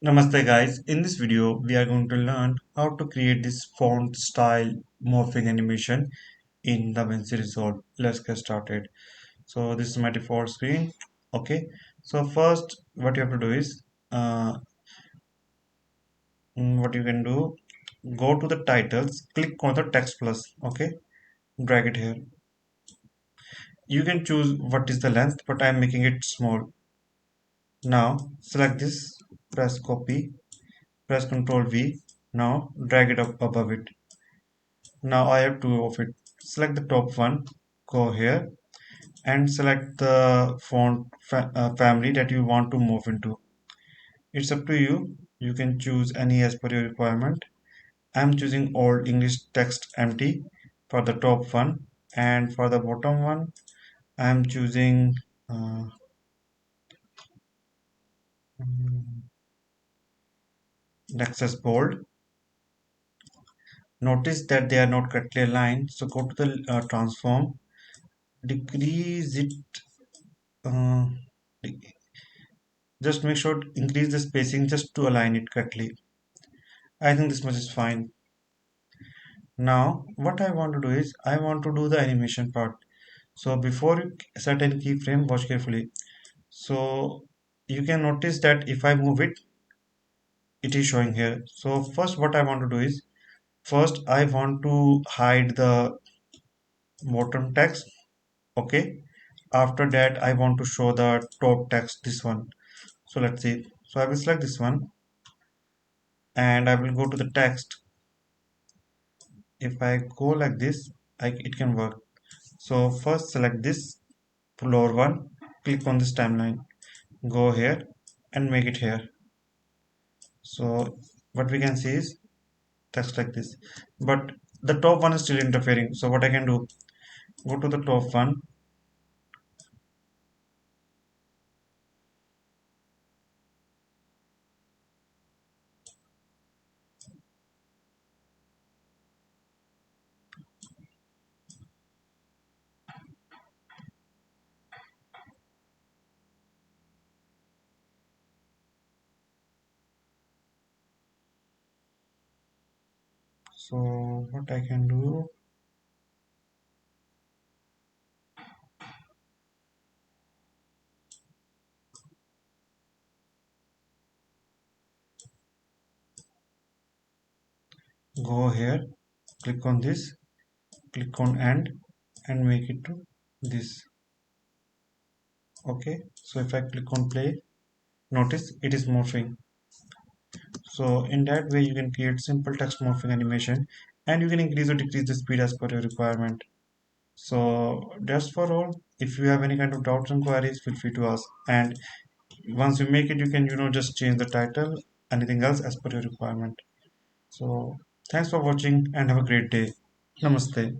Namaste guys, in this video we are going to learn how to create this font style morphing animation in DaVinci Resolve. Let's get started. So this is my default screen. Okay, so first what you have to do is what you can do, go to the titles, click on the text plus, okay, drag it here. You can choose what is the length, but I am making it small. Now select this, press copy, press Ctrl V. Now drag it up above it. Now I have two of it. Select the top one, go here and select the family that you want to move into. It's up to you. You can choose any as per your requirement. I'm choosing Old English Text Empty for the top one, and for the bottom one I'm choosing uh, Access Bold. Notice that they are not correctly aligned, so go to the transform, decrease it, uh, just make sure to increase the spacing just to align it correctly. I think this much is fine. Now what I want to do is I want to do the animation part. So before you set any keyframe, watch carefully. So you can notice that if I move it, it is showing here. So first what I want to do is, first I want to hide the bottom text. Okay, after that I want to show the top text, this one. So let's see. So I will select this one and I will go to the text. If I go like this, it can work. So first select this lower one, click on this timeline, go here and make it here. So what we can see is text like this, but the top one is still interfering. So what I can do, go to the top one, so what I can do, go here, click on this, click on end and make it to this. Okay, so if I click on play, notice it is morphing. So in that way you can create simple text morphing animation, and you can increase or decrease the speed as per your requirement. So that's for all. If you have any kind of doubts and queries, feel free to ask. And once you make it, you can just change the title, anything else as per your requirement. So thanks for watching and have a great day. Namaste.